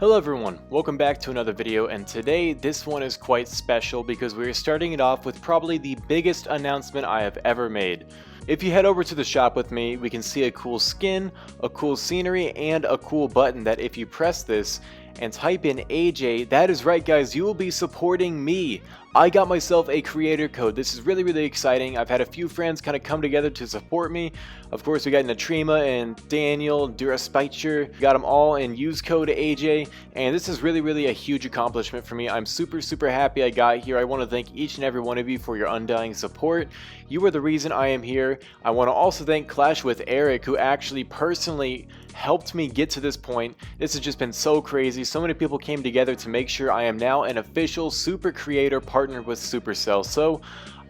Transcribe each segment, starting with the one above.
Hello everyone, welcome back to another video, and today this one is quite special because we're starting it off with probably the biggest announcement I have ever made. If you head over to the shop with me, we can see a cool skin, a cool scenery, and a cool button that if you press this and type in AJ, that is right guys, you will be supporting me. I got myself a creator code. This is really exciting. I've had a few friends kind of come together to support me. Of course, we got Natrima and Daniel, DROPSHIPS, got them all in use code AJ, and this is really a huge accomplishment for me. I'm super happy I got here. I want to thank each and every one of you for your undying support. You are the reason I am here. I want to also thank Clash with Eric, who actually personally helped me get to this point. This has just been so crazy. So many people came together to make sure I am now an official super creator partnered with Supercell. So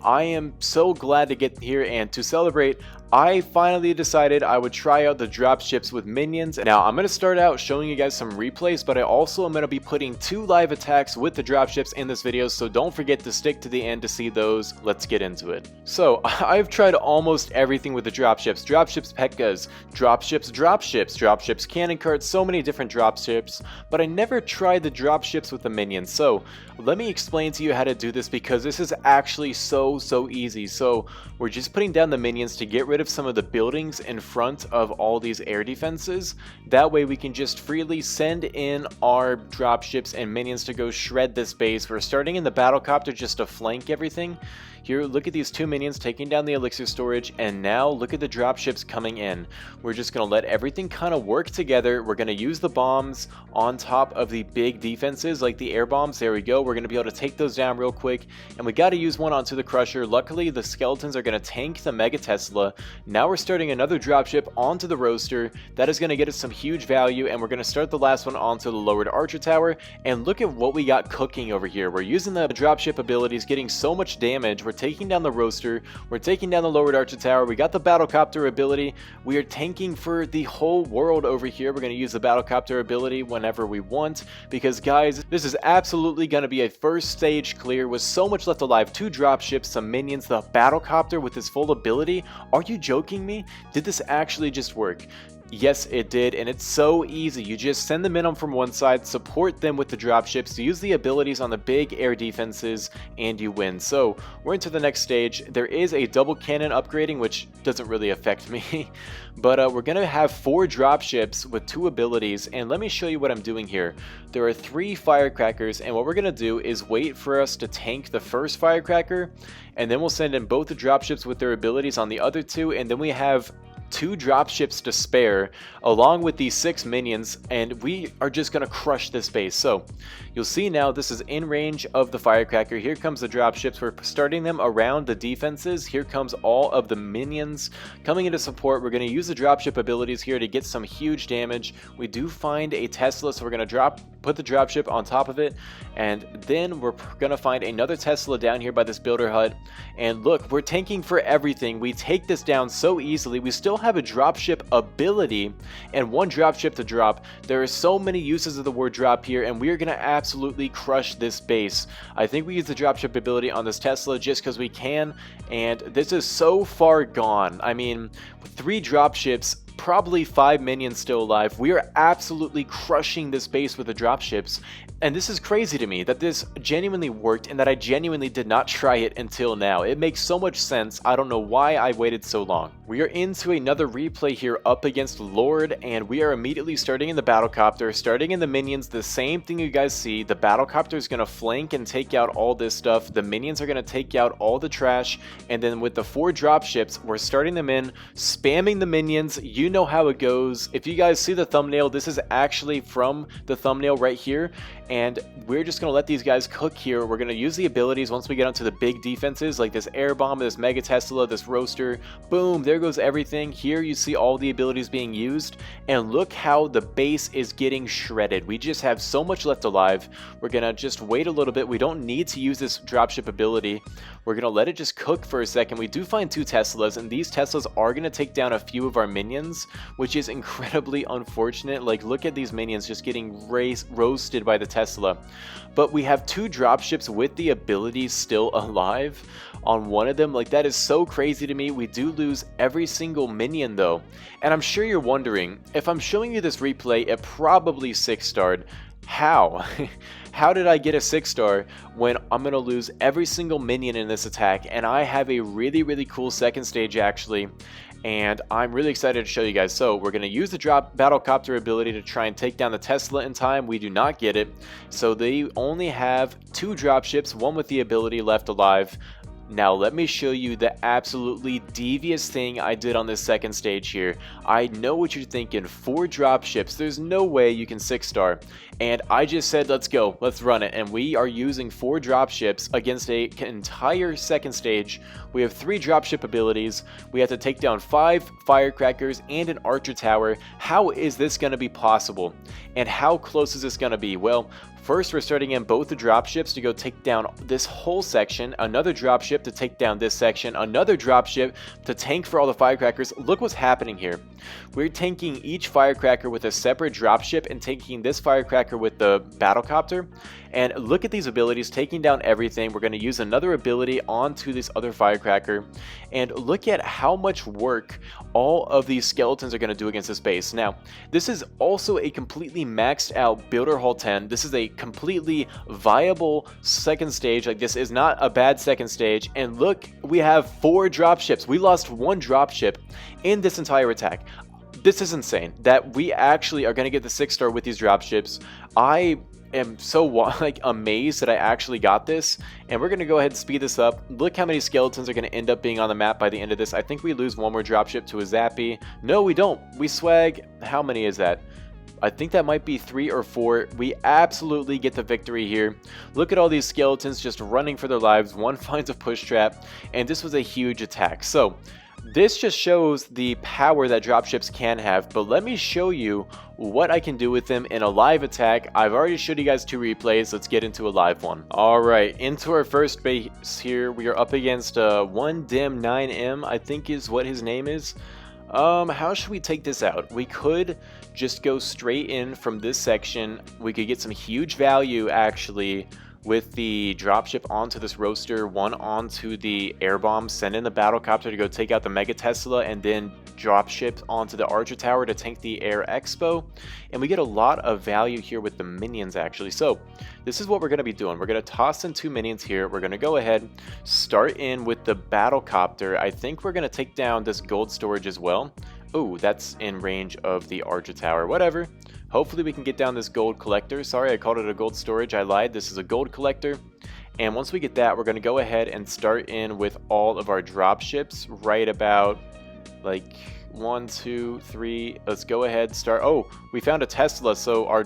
I am so glad to get here, and to celebrate, I finally decided I would try out the dropships with minions. Now I'm going to start out showing you guys some replays, but I also am going to be putting 2 live attacks with the dropships in this video, so don't forget to stick to the end to see those. Let's get into it. So I've tried almost everything with the dropships. Dropships Pekkas, dropships cannon carts, so many different dropships, but I never tried the dropships with the minions. So let me explain to you how to do this, because this is actually so easy. So we're just putting down the minions to get rid of some of the buildings in front of all these air defenses. That way we can just freely send in our dropships and minions to go shred this base. We're starting in the battlecopter just to flank everything. Here, look at these 2 minions taking down the elixir storage, and now look at the dropships coming in. We're just going to let everything kind of work together. We're going to use the bombs on top of the big defenses, like the air bombs. There we go. We're going to be able to take those down real quick, and we got to use one onto the crusher. Luckily, the skeletons are going to tank the Mega Tesla. Now we're starting another dropship onto the roaster. That is going to get us some huge value, and we're going to start the last one onto the lowered archer tower. And look at what we got cooking over here. We're using the dropship abilities, getting so much damage. We're taking down the roaster, we're taking down the lowered archer tower, we got the battlecopter ability, we are tanking for the whole world over here. We're going to use the battlecopter ability whenever we want, because guys, this is absolutely going to be a first stage clear with so much left alive. 2 dropships, some minions, the battlecopter with his full ability. Are you joking me? Did this actually just work? Yes, it did, and it's so easy. You just send them in from one side, support them with the dropships, use the abilities on the big air defenses, and you win. So we're into the next stage. There is a double cannon upgrading, which doesn't really affect me, but we're gonna have 4 dropships with 2 abilities, and let me show you what I'm doing here. There are 3 firecrackers, and what we're gonna do is wait for us to tank the first firecracker, and then we'll send in both the dropships with their abilities on the other 2, and then we have 2 dropships to spare along with these 6 minions, and we are just gonna crush this base. So you'll see now this is in range of the firecracker. Here comes the dropships. We're starting them around the defenses. Here comes all of the minions coming into support. We're gonna use the dropship abilities here to get some huge damage. We do find a Tesla, so we're gonna put the dropship on top of it, and then we're gonna find another Tesla down here by this builder hut. And look, we're tanking for everything. We take this down so easily. We still have a dropship ability and 1 dropship to drop. There are so many uses of the word drop here, and we are gonna absolutely crush this base. I think we use the dropship ability on this Tesla just because we can, and this is so far gone. I mean, 3 dropships, probably 5 minions still alive. We are absolutely crushing this base with the dropships, and this is crazy to me that this genuinely worked and that I genuinely did not try it until now. It makes so much sense. I don't know why I waited so long. We are into another replay here up against Lord, and we are immediately starting in the battlecopter, starting in the minions. The same thing you guys see. The battlecopter is going to flank and take out all this stuff. The minions are going to take out all the trash, and then with the 4 dropships, we're starting them in, spamming the minions. You know how it goes. If you guys see the thumbnail, this is actually from the thumbnail right here, and we're just going to let these guys cook here. We're going to use the abilities once we get onto the big defenses, like this air bomb, this Mega Tesla, this roaster. Boom, there goes everything. Here you see all the abilities being used, and look how the base is getting shredded. We just have so much left alive. We're going to just wait a little bit. We don't need to use this dropship ability. We're going to let it just cook for a second. We do find 2 Teslas, and these Teslas are going to take down a few of our minions, which is incredibly unfortunate. Like, look at these minions just getting roasted by the Tesla. But we have 2 dropships with the abilities still alive on one of them. Like, that is so crazy to me. We do lose every single minion though, and I'm sure you're wondering, if I'm showing you this replay, it probably 6-starred. How? How did I get a 6-star when I'm going to lose every single minion in this attack? And I have a really cool second stage actually. And I'm really excited to show you guys. So we're going to use the battlecopter ability to try and take down the Tesla in time. We do not get it. So they only have 2 dropships, one with the ability left alive. Now let me show you the absolutely devious thing I did on this second stage here. I know what you're thinking, 4 dropships, there's no way you can 6-star. And I just said let's go, let's run it. And we are using 4 dropships against an entire second stage. We have 3 dropship abilities. We have to take down 5 firecrackers and an archer tower. How is this going to be possible? And how close is this going to be? Well, first, we're starting in both the dropships to go take down this whole section, another dropship to take down this section, another dropship to tank for all the firecrackers. Look what's happening here. We're tanking each firecracker with a separate dropship and taking this firecracker with the battlecopter. And look at these abilities, taking down everything. We're going to use another ability onto this other firecracker. And look at how much work all of these skeletons are going to do against this base. Now, this is also a completely maxed out Builder Hall 10. This is a completely viable second stage. Like, this is not a bad second stage. And look, we have 4 dropships. We lost 1 dropship in this entire attack. This is insane that we actually are going to get the 6-star with these dropships. I am so like amazed that I actually got this, and we're going to go ahead and speed this up. Look how many skeletons are going to end up being on the map by the end of this. I think we lose 1 more dropship to a Zappy. No, we don't. We swag. How many is that? I think that might be 3 or 4. We absolutely get the victory here. Look at all these skeletons just running for their lives. One finds a push trap, and this was a huge attack. So this just shows the power that dropships can have, but let me show you what I can do with them in a live attack. I've already showed you guys 2 replays. Let's get into a live one. Alright, into our first base here. We are up against 1dim9m, I think is what his name is. How should we take this out? We could just go straight in from this section. We could get some huge value actually with the dropship onto this roaster, 1 onto the air bomb, send in the battlecopter to go take out the Mega Tesla, and then dropship onto the Archer Tower to tank the Air Expo. And we get a lot of value here with the minions actually. So this is what we're going to be doing. We're going to toss in 2 minions here. We're going to go ahead, start in with the battlecopter. I think we're going to take down this gold storage as well. Oh, that's in range of the Archer Tower. Whatever. Hopefully we can get down this gold collector. Sorry, I called it a gold storage. I lied. This is a gold collector. And once we get that, we're going to go ahead and start in with all of our dropships right about like 1, 2, 3. Let's go ahead, start. Oh, we found a Tesla, so our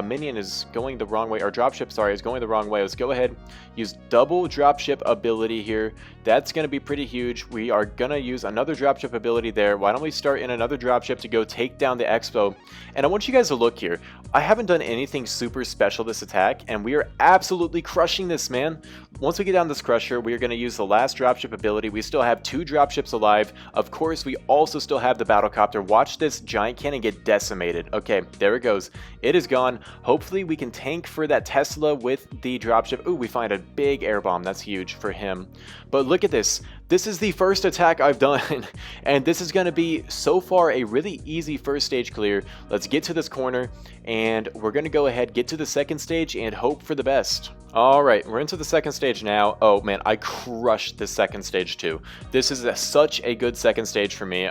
minion is going the wrong way. Our dropship, sorry, is going the wrong way. Let's go ahead, use double dropship ability here. That's going to be pretty huge. We are going to use another dropship ability there. Why don't we start in another dropship to go take down the Expo? And I want you guys to look here. I haven't done anything super special this attack, and we are absolutely crushing this, man. Once we get down this crusher, we are going to use the last dropship ability. We still have 2 dropships alive. Of course, we also still have the battlecopter. Watch this giant cannon get decimated. Okay, there it goes. It is gone. Hopefully, we can tank for that Tesla with the dropship. Ooh, we find a big air bomb. That's huge for him. But look at this. This is the first attack I've done, and this is going to be, so far, a really easy first stage clear. Let's get to this corner, and we're going to go ahead, get to the second stage, and hope for the best. Alright, we're into the second stage now. Oh man, I crushed the second stage too. This is such a good second stage for me.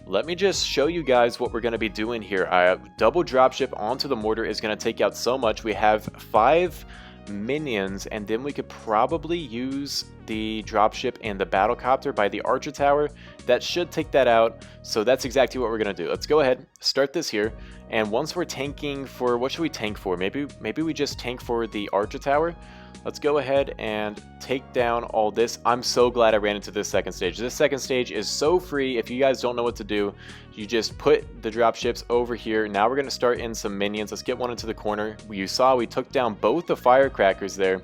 Let me just show you guys what we're going to be doing here. Double dropship onto the mortar is going to take out so much. We have 5 minions, and then we could probably use the dropship and the battlecopter by the Archer Tower. That should take that out. So that's exactly what we're going to do. Let's go ahead, start this here. And once we're tanking for, what should we tank for? Maybe we just tank for the Archer Tower. Let's go ahead and take down all this. I'm so glad I ran into this second stage. This second stage is so free. If you guys don't know what to do, you just put the dropships over here. Now we're going to start in some minions. Let's get one into the corner. You saw we took down both the firecrackers there.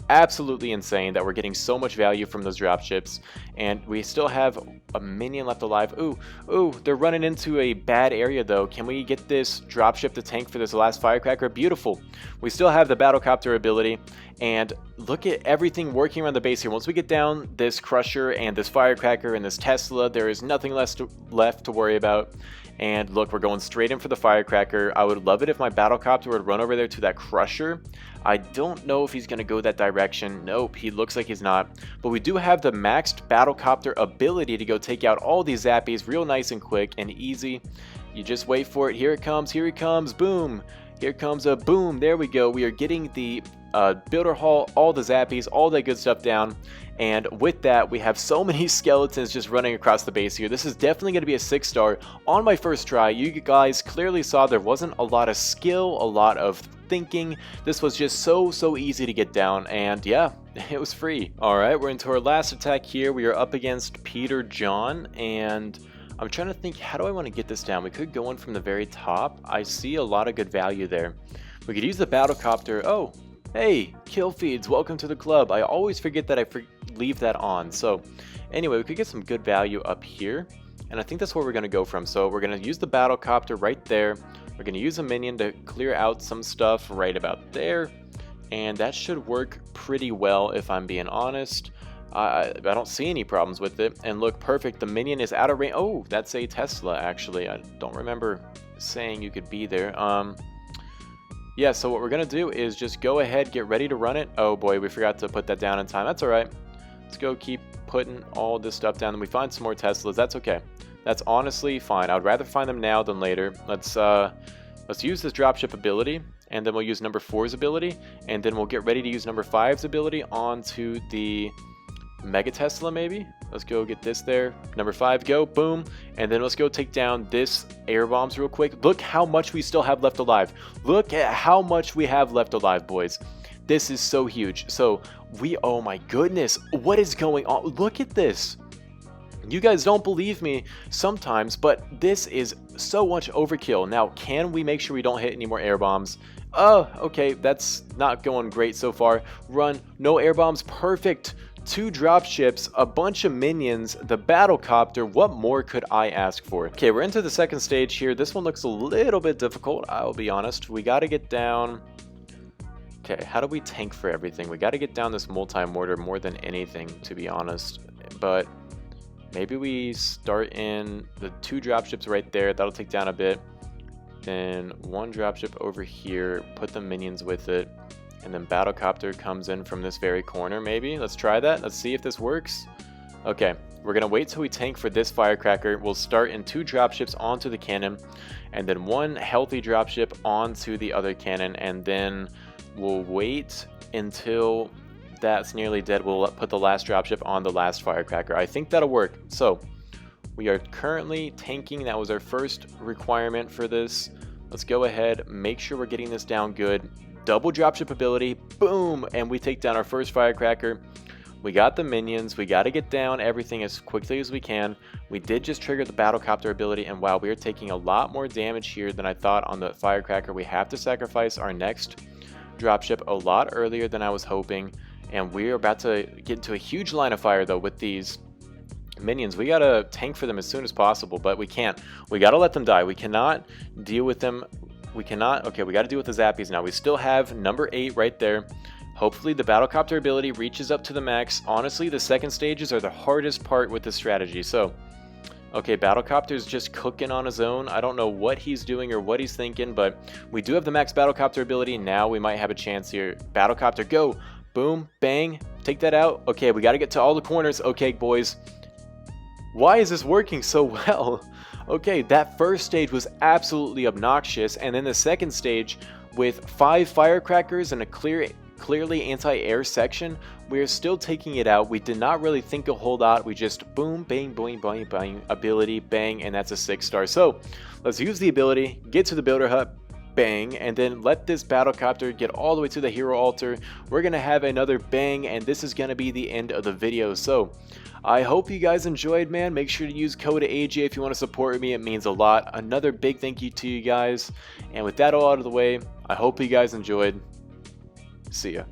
Absolutely insane that we're getting so much value from those dropships, and we still have a minion left alive. Ooh, they're running into a bad area though. Can we get this dropship to tank for this last firecracker? Beautiful. We still have the battlecopter ability, and look at everything working around the base here. Once we get down this crusher and this firecracker and this Tesla, there is nothing left to worry about. And look, we're going straight in for the firecracker. I would love it if my battlecopter would run over there to that crusher. I don't know if he's going to go that direction. Nope, he looks like he's not. But we do have the maxed battlecopter ability to go take out all these zappies real nice and quick and easy. You just wait for it. Here it comes. Here it comes. Boom. Here comes a boom. There we go. We are getting the builder hall, all the zappies, all that good stuff down. And with that, we have so many skeletons just running across the base here. This is definitely going to be a 6-star on my first try. You guys clearly saw there wasn't a lot of skill, a lot of thinking. This was just so easy to get down, and yeah, it was free. All right, we're into our last attack here. We are up against Peter John, and I'm trying to think, how do I want to get this down? We could go in from the very top. I see a lot of good value there. We could use the battlecopter. Oh, hey, kill feeds, welcome to the club. I always forget that I leave that on. So anyway, we could get some good value up here, and I think that's where we're going to go from. So we're going to use the battlecopter right there. We're going to use a minion to clear out some stuff right about there, and that should work pretty well if I'm being honest. I don't see any problems with it. And look, perfect. The minion is out of range. Oh, that's a Tesla, actually. I don't remember saying you could be there. Yeah, so what we're going to do is just go ahead, get ready to run it. Oh boy, we forgot to put that down in time. That's all right. Let's go keep putting all this stuff down. And we find some more Teslas. That's okay. That's honestly fine. I would rather find them now than later. Let's use this dropship ability, and then we'll use number 4's ability, and then we'll get ready to use number 5's ability onto the Mega Tesla maybe. Let's go get this there. Number 5, go, boom. And then let's go take down this air bombs real quick. Look how much we still have left alive. Look at how much we have left alive, boys. This is so huge. So oh my goodness, what is going on? Look at this. You guys don't believe me sometimes, but this is so much overkill. Now, can we make sure we don't hit any more air bombs? Oh, okay, that's not going great so far. Run, no air bombs, perfect. 2 dropships, a bunch of minions, the battlecopter. What more could I ask for? Okay, we're into the second stage here. This one looks a little bit difficult, I'll be honest. We got to get down. Okay, how do we tank for everything? We got to get down this multi-mortar more than anything, to be honest. But maybe we start in the 2 dropships right there. That'll take down a bit. Then 1 dropship over here. Put the minions with it. And then battlecopter comes in from this very corner, maybe. Let's try that. Let's see if this works. Okay, we're going to wait till we tank for this firecracker. We'll start in 2 dropships onto the cannon. And then 1 healthy dropship onto the other cannon. And then we'll wait until that's nearly dead. We'll put the last dropship on the last firecracker. I think that'll work. So we are currently tanking. That was our first requirement for this. Let's go ahead, make sure we're getting this down good. Double dropship ability, boom, and we take down our first firecracker. We got the minions. We got to get down everything as quickly as we can. We did just trigger the battlecopter ability, and wow, we are taking a lot more damage here than I thought on the firecracker. We have to sacrifice our next dropship a lot earlier than I was hoping, and we're about to get into a huge line of fire though with these minions. We gotta tank for them as soon as possible, but we can't. We gotta let them die. We cannot deal with them. We cannot. Okay, we gotta deal with the zappies now. We still have number 8 right there. Hopefully the battlecopter ability reaches up to the max. Honestly, the second stages are the hardest part with this strategy. So okay, battlecopter's just cooking on his own. I don't know what he's doing or what he's thinking, but we do have the max battlecopter ability. Now we might have a chance here. Battlecopter, go. Boom, bang, take that out. Okay, we got to get to all the corners. Okay, boys. Why is this working so well? Okay, that first stage was absolutely obnoxious, and then the second stage with 5 firecrackers and a clearly anti-air section, we're still taking it out. We did not really think a whole lot. We just boom, bang, boing, boing, bang, ability, bang, and that's a 6-star. So let's use the ability, get to the builder hut, bang, and then let this battlecopter get all the way to the hero altar. We're gonna have another bang, and this is gonna be the end of the video. So I hope you guys enjoyed, man. Make sure to use code AJ if you want to support me. It means a lot. Another big thank you to you guys. And with that all out of the way, I hope you guys enjoyed. See ya.